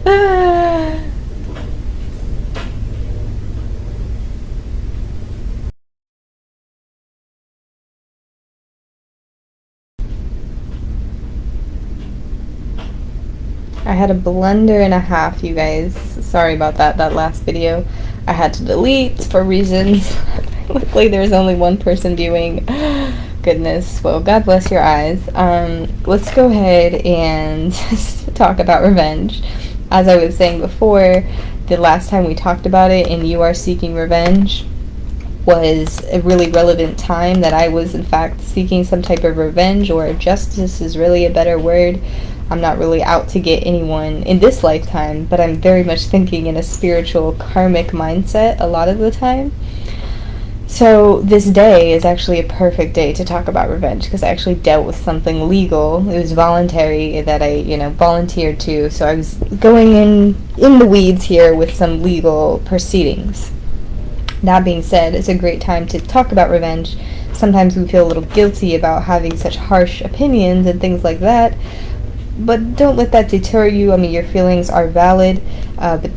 I had a blender and a half, you guys. Sorry about that last video. I had to delete for reasons. Luckily, there's only one person viewing. Goodness. Well, God bless your eyes. Let's go ahead and talk about revenge. As I was saying before, the last time we talked about it in You Are Seeking Revenge was a really relevant time that I was in fact seeking some type of revenge, or justice is really a better word. I'm not really out to get anyone in this lifetime, but I'm very much thinking in a spiritual karmic mindset a lot of the time. So this day is actually a perfect day to talk about revenge, because I actually dealt with something legal. It was voluntary that I, volunteered to. So I was going in the weeds here with some legal proceedings. That being said, it's a great time to talk about revenge. Sometimes we feel a little guilty about having such harsh opinions and things like that, but don't let that deter you. I mean, your feelings are valid, but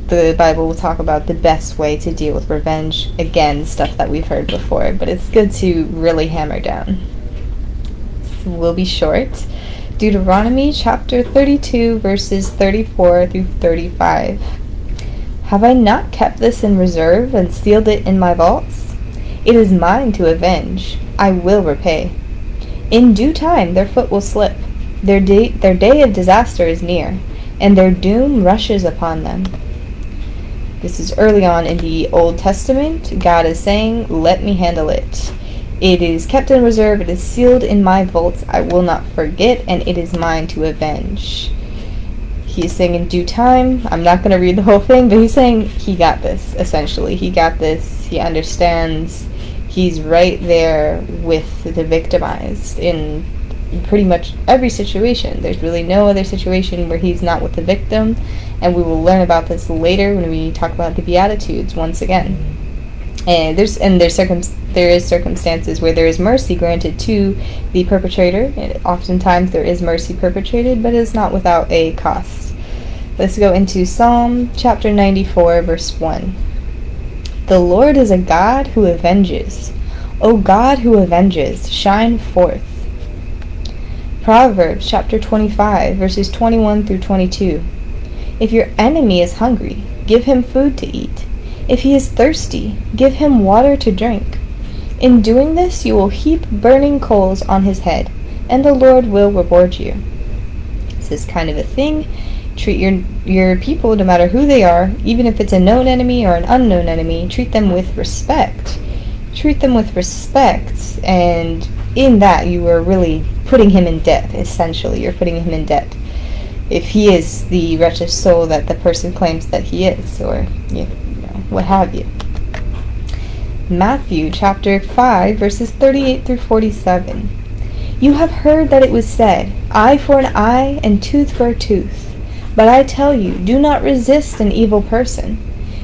the Bible will talk about the best way to deal with revenge. Again, stuff that we've heard before, but it's good to really hammer down. So we'll be short. Deuteronomy chapter 32, verses 34 through 35. Have I not kept this in reserve and sealed it in my vaults? It is mine to avenge. I will repay. In due time their foot will slip. Their day of disaster is near, and their doom rushes upon them. This is early on in the Old Testament. God is saying, let me handle it. It is kept in reserve. It is sealed in my vaults. I will not forget, and it is mine to avenge. He is saying in due time. I'm not going to read the whole thing, but he's saying he got this, essentially. He got this. He understands. He's right there with the victimized in pretty much every situation. There's really no other situation where he's not with the victim, and we will learn about this later when we talk about the Beatitudes once again. And there is circumstances where there is mercy granted to the perpetrator. And oftentimes there is mercy perpetrated, but it's not without a cost. Let's go into Psalm chapter 94, verse 1. The Lord is a God who avenges. O God who avenges, shine forth. Proverbs chapter 25, verses 21 through 22. If your enemy is hungry, give him food to eat. If he is thirsty, give him water to drink. In doing this, you will heap burning coals on his head, and the Lord will reward you. This is kind of a thing. Treat your people, no matter who they are, even if it's a known enemy or an unknown enemy, treat them with respect. Treat them with respect, and in that you are really putting him in debt, essentially. You're putting him in debt. If he is the wretched soul that the person claims that he is, or what have you. Matthew chapter 5, verses 38 through 47. You have heard that it was said, eye for an eye and tooth for a tooth. But I tell you, do not resist an evil person.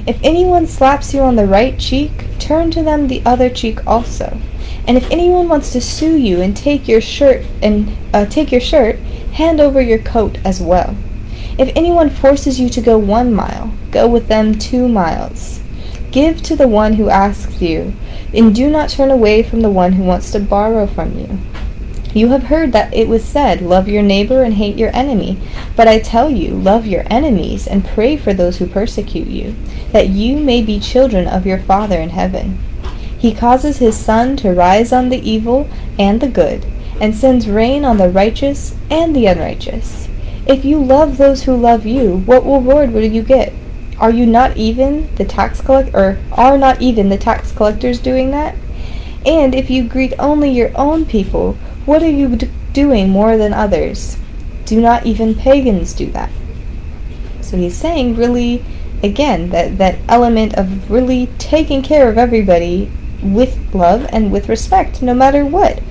If anyone slaps you on the right cheek, turn to them the other cheek also. And if anyone wants to sue you and take your shirt, hand over your coat as well. If anyone forces you to go 1 mile, go with them 2 miles. Give to the one who asks you, and do not turn away from the one who wants to borrow from you. You have heard that it was said, love your neighbor and hate your enemy. But I tell you, love your enemies and pray for those who persecute you, that you may be children of your Father in heaven. He causes his sun to rise on the evil and the good, and sends rain on the righteous and the unrighteous. If you love those who love you, what reward will you get? Are not even the tax collectors doing that? And if you greet only your own people, what are you doing more than others? Do not even pagans do that? So he's saying, really, again, that element of really taking care of everybody with love and with respect, no matter what.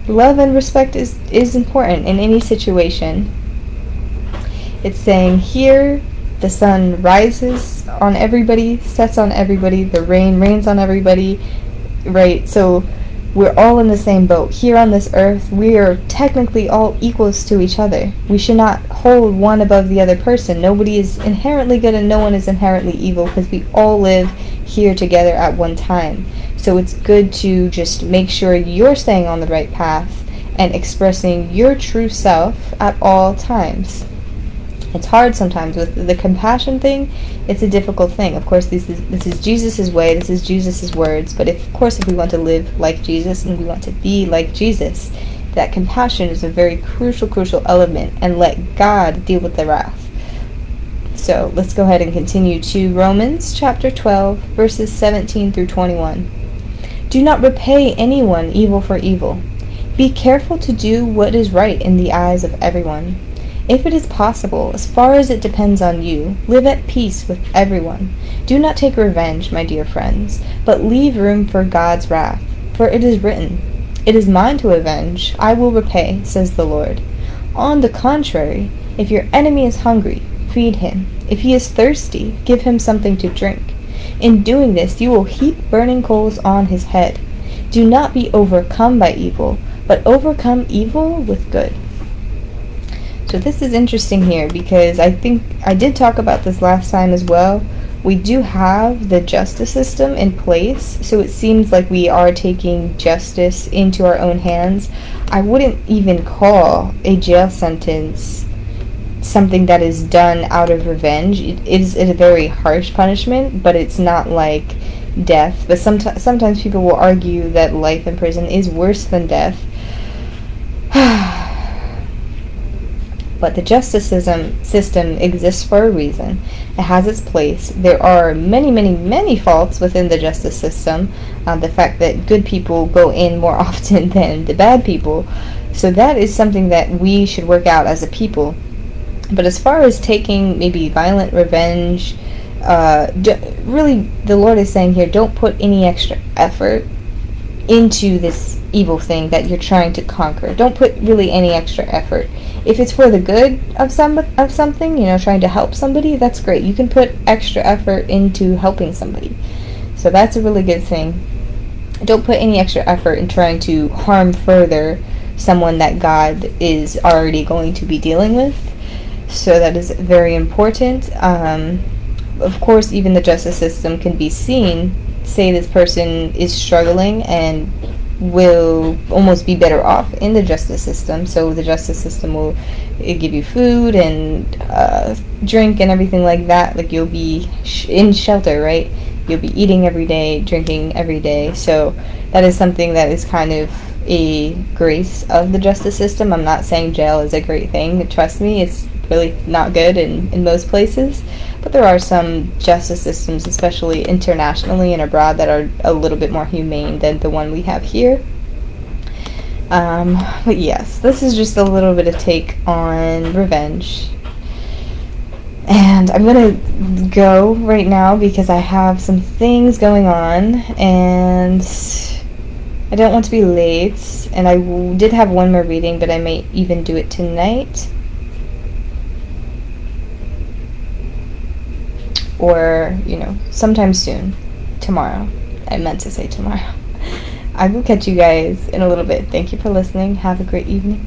Love and respect is important in any situation. It's saying here, the sun rises on everybody, sets on everybody, the rain rains on everybody, right? So we're all in the same boat. Here on this earth, we are technically all equals to each other. We should not hold one above the other person. Nobody is inherently good and no one is inherently evil, because we all live here together at one time. So it's good to just make sure you're staying on the right path and expressing your true self at all times. It's hard sometimes with the compassion thing. It's a difficult thing. Of course, this is Jesus' way. This is Jesus' words. But of course, if we want to live like Jesus and we want to be like Jesus, that compassion is a very crucial element, and let God deal with the wrath. So let's go ahead and continue to Romans chapter 12, verses 17 through 21. Do not repay anyone evil for evil. Be careful to do what is right in the eyes of everyone. If it is possible, as far as it depends on you, live at peace with everyone. Do not take revenge, my dear friends, but leave room for God's wrath. For it is written, "It is mine to avenge, I will repay, says the Lord." On the contrary, if your enemy is hungry, feed him. If he is thirsty, give him something to drink. In doing this, you will heap burning coals on his head. Do not be overcome by evil, but overcome evil with good. So this is interesting here, because I think I did talk about this last time as well. We do have the justice system in place, so it seems like we are taking justice into our own hands. I wouldn't even call a jail sentence something that is done out of revenge. It is a very harsh punishment, but it's not like death. But sometimes people will argue that life in prison is worse than death. But the justice system exists for a reason. It has its place. There are many faults within the justice system. The fact that good people go in more often than the bad people. So that is something that we should work out as a people. But as far as taking maybe violent revenge, really the Lord is saying here, don't put any extra effort into this evil thing that you're trying to conquer. Don't put really any extra effort. If it's for the good of something, trying to help somebody, that's great. You can put extra effort into helping somebody. So that's a really good thing. Don't put any extra effort in trying to harm further someone that God is already going to be dealing with. So that is very important. Of course, even the justice system can be seen. Say this person is struggling and will almost be better off in the justice system. So the justice system will give you food and drink and everything like that. Like you'll be in shelter, right? You'll be eating every day, drinking every day. So that is something that is kind of a grace of the justice system. I'm not saying jail is a great thing. Trust me, it's really not good in most places. But there are some justice systems, especially internationally and abroad, that are a little bit more humane than the one we have here. But yes, this is just a little bit of take on revenge. And I'm going to go right now because I have some things going on, and I don't want to be late. And I did have one more reading, but I may even do it tonight. Or, sometime soon. Tomorrow. I meant to say tomorrow. I will catch you guys in a little bit. Thank you for listening. Have a great evening.